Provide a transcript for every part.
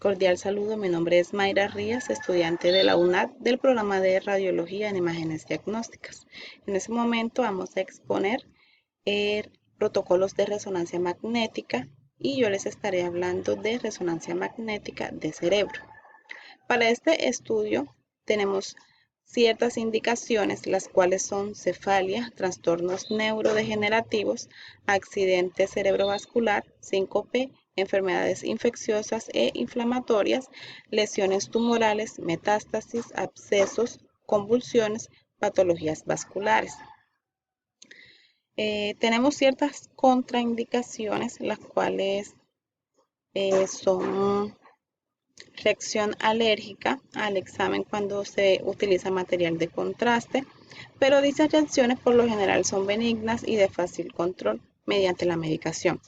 Cordial saludo, mi nombre es Mayra Rías, estudiante de la UNAD del programa de Radiología en Imágenes Diagnósticas. En este momento vamos a exponer eh, protocolos de resonancia magnética y yo les estaré hablando de resonancia magnética de cerebro. Para este estudio tenemos ciertas indicaciones, las cuales son cefalia, trastornos neurodegenerativos, accidente cerebrovascular, síncope, enfermedades infecciosas e inflamatorias, lesiones tumorales, metástasis, abscesos, convulsiones, patologías vasculares. Tenemos ciertas contraindicaciones, las cuales son reacción alérgica al examen cuando se utiliza material de contraste, pero dichas reacciones por lo general son benignas y de fácil control mediante la medicación.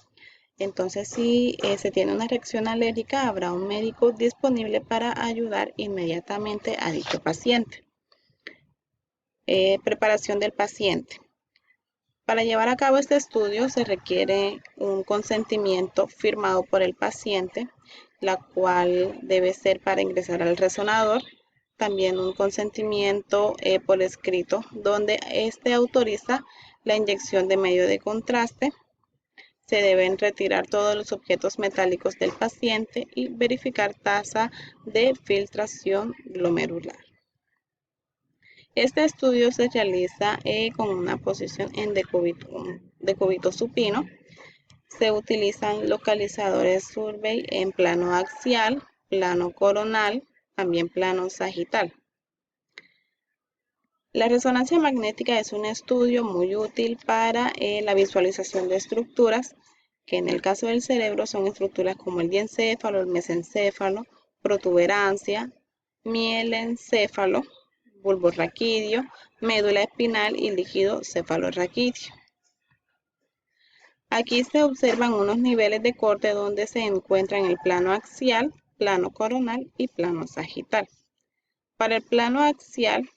Entonces, si se tiene una reacción alérgica, habrá un médico disponible para ayudar inmediatamente a dicho paciente. Preparación del paciente. Para llevar a cabo este estudio se requiere un consentimiento firmado por el paciente, la cual debe ser para ingresar al resonador. También un consentimiento por escrito, donde éste autoriza la inyección de medio de contraste. Se deben retirar todos los objetos metálicos del paciente y verificar tasa de filtración glomerular. Este estudio se realiza con una posición en decúbito supino. Se utilizan localizadores Survey en plano axial, plano coronal, también plano sagital. La resonancia magnética es un estudio muy útil para la visualización de estructuras, que en el caso del cerebro son estructuras como el diencéfalo, el mesencéfalo, protuberancia, mielencéfalo, bulbo raquídeo, médula espinal y líquido cefalorraquídeo. Aquí se observan unos niveles de corte donde se encuentran el plano axial, plano coronal y plano sagital. Para el plano axial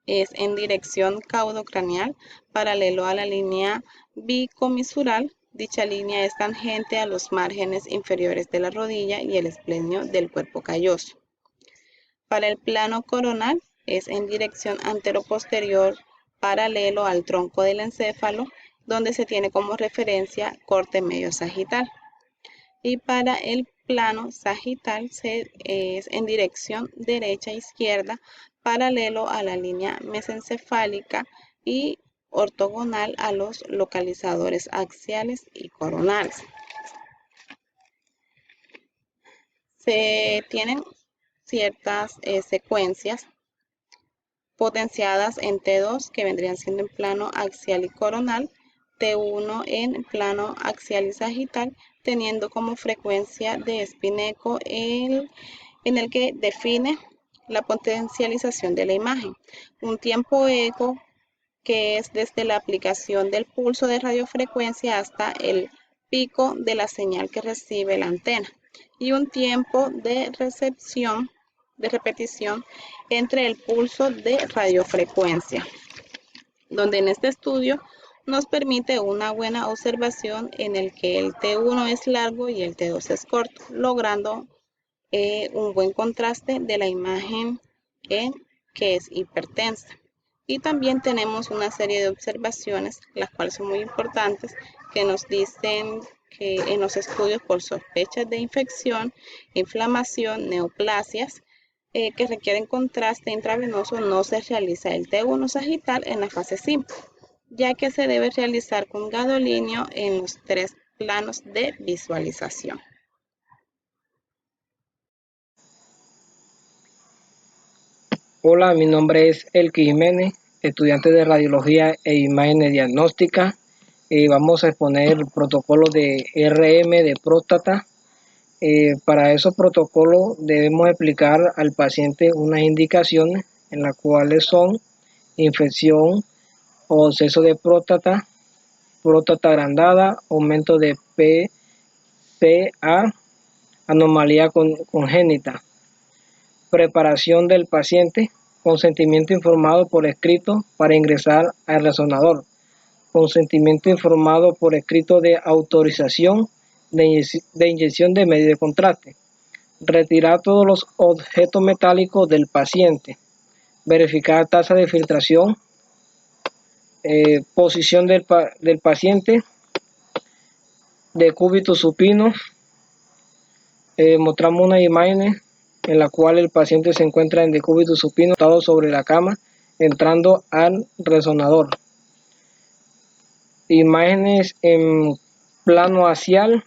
es en dirección caudocraneal, paralelo a la línea bicomisural. Dicha línea es tangente a los márgenes inferiores de la rodilla y el esplenio del cuerpo calloso. Para el plano coronal es en dirección anteroposterior, paralelo al tronco del encéfalo, donde se tiene como referencia corte medio sagital. Y para el plano sagital es en dirección derecha-izquierda, paralelo a la línea mesencefálica y ortogonal a los localizadores axiales y coronales. Se tienen ciertas secuencias potenciadas en T2 que vendrían siendo en plano axial y coronal, T1 en plano axial y sagital, teniendo como frecuencia de spin echo en el que define la potencialización de la imagen. Un tiempo eco que es desde la aplicación del pulso de radiofrecuencia hasta el pico de la señal que recibe la antena, y un tiempo de repetición entre el pulso de radiofrecuencia, donde en este estudio nos permite una buena observación en el que el T1 es largo y el T2 es corto, logrando un buen contraste de la imagen que es hipertensa. Y también tenemos una serie de observaciones, las cuales son muy importantes, que nos dicen que en los estudios por sospechas de infección, inflamación, neoplasias, que requieren contraste intravenoso, no se realiza el T1 sagital en la fase simple, ya que se debe realizar con gadolinio en los 3 planos de visualización. Hola, mi nombre es Elki Jiménez, estudiante de Radiología e Imágenes Diagnósticas. Vamos a exponer el protocolo de RM de próstata. Para esos protocolos debemos explicar al paciente unas indicaciones en las cuales son infección o absceso de próstata, próstata agrandada, aumento de PSA, anomalía congénita. Preparación del paciente, consentimiento informado por escrito para ingresar al resonador, consentimiento informado por escrito de autorización de inyección de medio de contraste. Retirar todos los objetos metálicos del paciente. Verificar tasa de filtración. Posición del paciente. Decúbito supino. Mostramos unas imágenes en la cual el paciente se encuentra en decúbito supino, sentado sobre la cama, entrando al resonador. Imágenes en plano axial.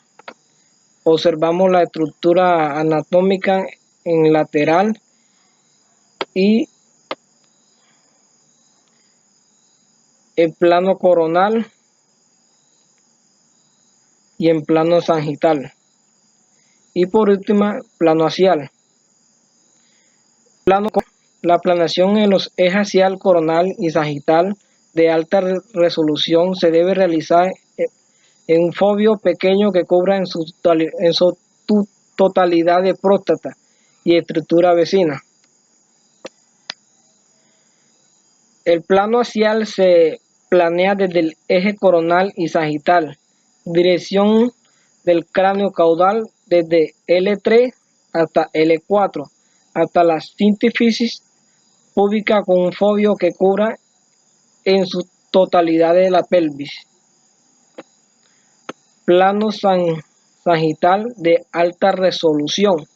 Observamos la estructura anatómica en lateral y el plano coronal y en plano sagital. Y por último, plano axial. La planeación en los ejes axial, coronal y sagital de alta resolución se debe realizar en un fovio pequeño que cubra en su totalidad de próstata y estructura vecina. El plano axial se planea desde el eje coronal y sagital, dirección del cráneo caudal desde L3 hasta L4, hasta la sínfisis púbica con un fovio que cubra en su totalidad de la pelvis. Plano sagital de alta resolución.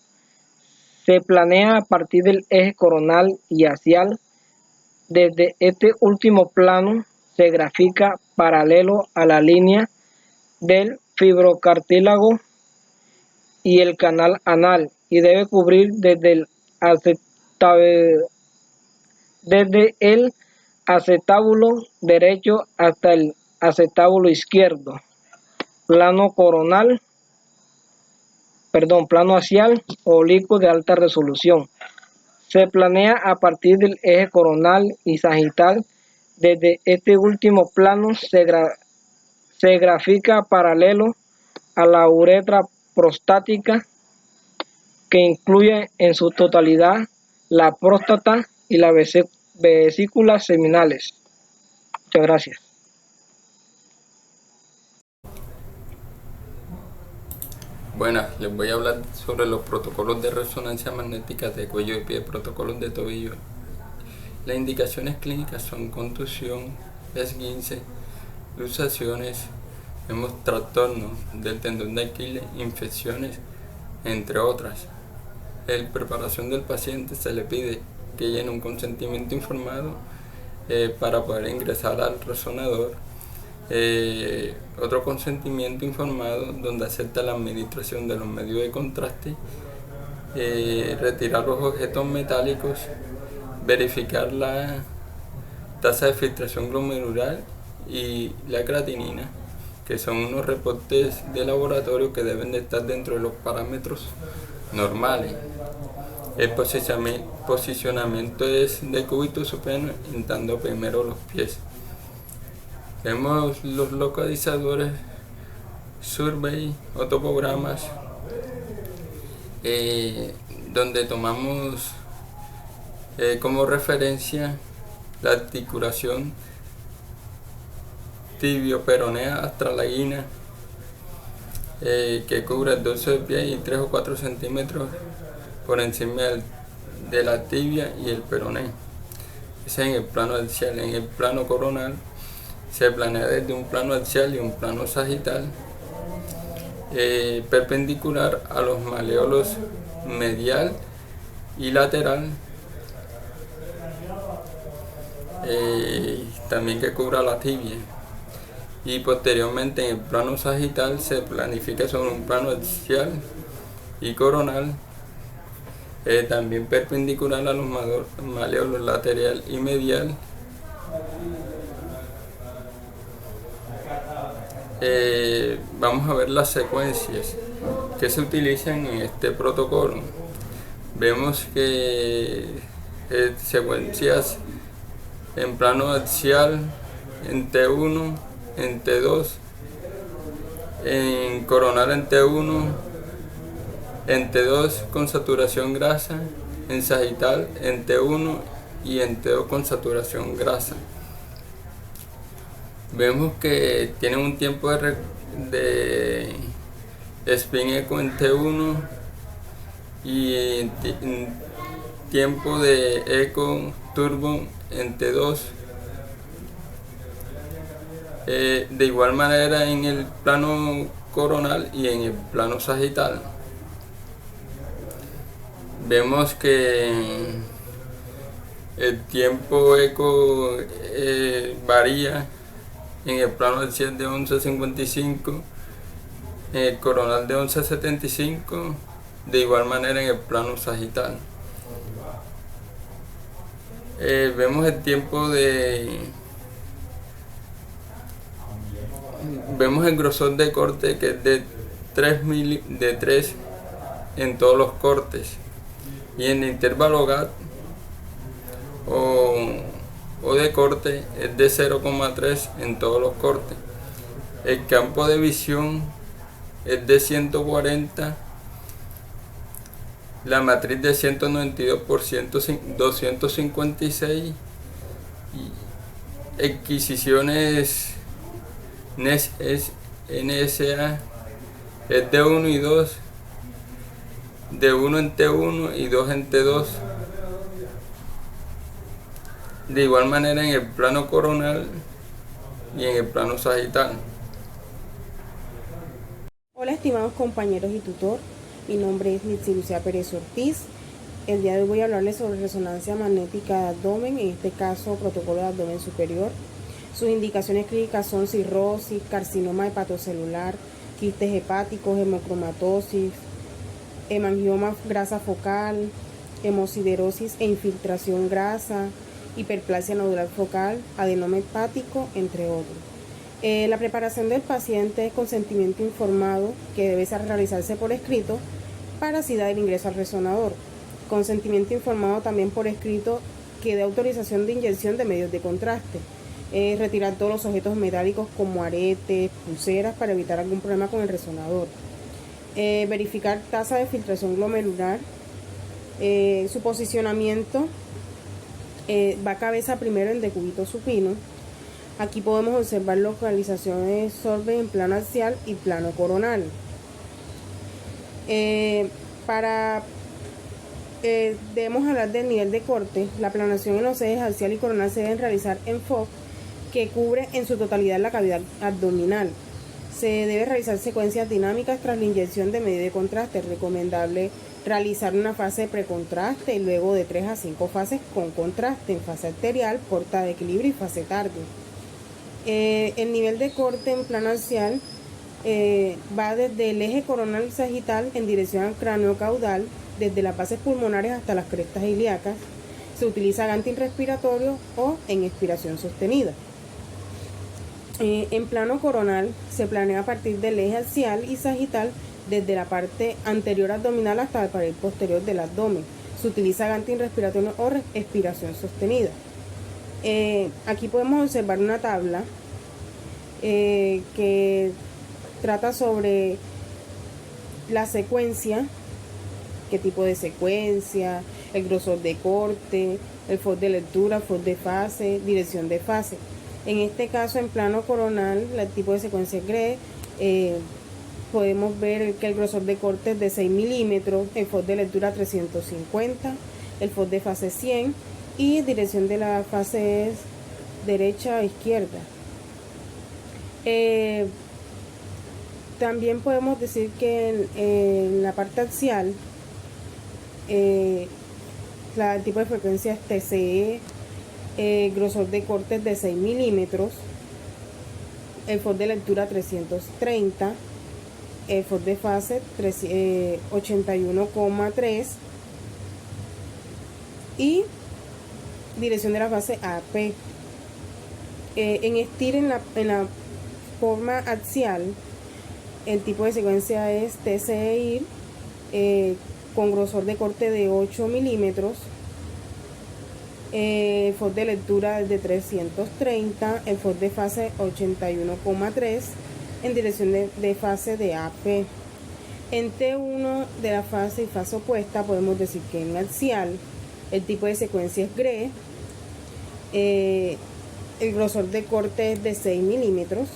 Se planea a partir del eje coronal y axial. Desde este último plano se grafica paralelo a la línea del fibrocartílago y el canal anal y debe cubrir desde el acetábulo derecho hasta el acetábulo izquierdo. Plano axial oblicuo de alta resolución. Se planea a partir del eje coronal y sagital. Desde este último plano se grafica paralelo a la uretra prostática que incluye en su totalidad la próstata y las vesículas seminales. Muchas gracias. Buenas, les voy a hablar sobre los protocolos de resonancia magnética de cuello y pie, protocolos de tobillo. Las indicaciones clínicas son contusión, esguince, luxaciones, vemos trastornos del tendón de Aquiles, infecciones, entre otras. En preparación del paciente se le pide que llene un consentimiento informado para poder ingresar al resonador. Otro consentimiento informado donde acepta la administración de los medios de contraste, retirar los objetos metálicos, verificar la tasa de filtración glomerular y la creatinina, que son unos reportes de laboratorio que deben de estar dentro de los parámetros normales. El posicionamiento es de cúbito supino, entrando primero los pies. Vemos los localizadores, survey o topogramas, donde tomamos como referencia la articulación tibio-peronea astralaguina, que cubre el dorso del pie y 3 o 4 centímetros por encima de la tibia y el peroné. Ese es en el plano axial. En el plano coronal se planea desde un plano axial y un plano sagital, perpendicular a los maleolos medial y lateral, también que cubra la tibia. Y posteriormente en el plano sagital se planifica sobre un plano axial y coronal, también perpendicular a los maleolos lateral y medial. Vamos a ver las secuencias que se utilizan en este protocolo. Vemos que secuencias en plano axial, en T1, en T2, en coronal en T1, en T2 con saturación grasa, en sagital en T1 y en T2 con saturación grasa. Vemos que tienen un tiempo de spin eco en T1 y tiempo de eco turbo en T2. De igual manera en el plano coronal y en el plano sagital vemos que el tiempo eco varía en el plano axial de 11.55, en el coronal de 11.75, de igual manera en el plano sagital. Vemos el tiempo vemos el grosor de corte, que es de 3 en todos los cortes, y en el intervalo GAT o de corte es de 0,3 en todos los cortes. El campo de visión es de 140, la matriz de 192 por 256, y adquisiciones NSA es de 1 y 2, de 1 en T1 y 2 en T2. De igual manera en el plano coronal y en el plano sagital. Hola estimados compañeros y tutor, mi nombre es Mitzi Lucía Pérez Ortiz. El día de hoy voy a hablarles sobre resonancia magnética de abdomen, en este caso protocolo de abdomen superior. Sus indicaciones clínicas son cirrosis, carcinoma hepatocelular, quistes hepáticos, hemocromatosis, hemangioma grasa focal, hemosiderosis e infiltración grasa, hiperplasia nodular focal, adenoma hepático, entre otros. La preparación del paciente es consentimiento informado, que debe realizarse por escrito para así dar el ingreso al resonador. Consentimiento informado también por escrito que dé autorización de inyección de medios de contraste. Retirar todos los objetos metálicos como aretes, pulseras, para evitar algún problema con el resonador. Verificar tasa de filtración glomerular. Su posicionamiento va cabeza primero en decúbito supino. Aquí podemos observar localizaciones sorbe en plano axial y plano coronal. Debemos hablar del nivel de corte. La planación en los ejes axial y coronal se deben realizar en FOC, que cubre en su totalidad la cavidad abdominal. Se debe realizar secuencias dinámicas tras la inyección de medio de contraste. Es recomendable realizar una fase de precontraste y luego de 3 a 5 fases con contraste en fase arterial, porta de equilibrio y fase tarde. El nivel de corte en plano axial va desde el eje coronal sagital en dirección al cráneo caudal, desde las bases pulmonares hasta las crestas ilíacas. Se utiliza ganting respiratorio o en expiración sostenida. En plano coronal se planea a partir del eje axial y sagital, desde la parte anterior abdominal hasta la pared posterior del abdomen. Se utiliza ganting respiratorio o expiración sostenida. Aquí podemos observar una tabla que trata sobre la secuencia, qué tipo de secuencia, el grosor de corte, el FOD de lectura, FOD de fase, dirección de fase. En este caso, en plano coronal, el tipo de secuencia es GRE. Podemos ver que el grosor de corte es de 6 milímetros, el FOD de lectura 350, el FOD de fase 100 y dirección de la fase es derecha a izquierda. También podemos decir que en la parte axial el tipo de frecuencia es TCE, grosor de corte es de 6 milímetros, el FOD de lectura 330, el FOD de fase 81,3 y dirección de la fase AP. En estir en la forma axial, el tipo de secuencia es TCE con grosor de corte de 8 milímetros, el FOD de lectura es de 330, el FOD de fase 81,3 en dirección de fase de AP. En T1 de la fase y fase opuesta podemos decir que en axial el tipo de secuencia es GRE, el grosor de corte es de 6 milímetros,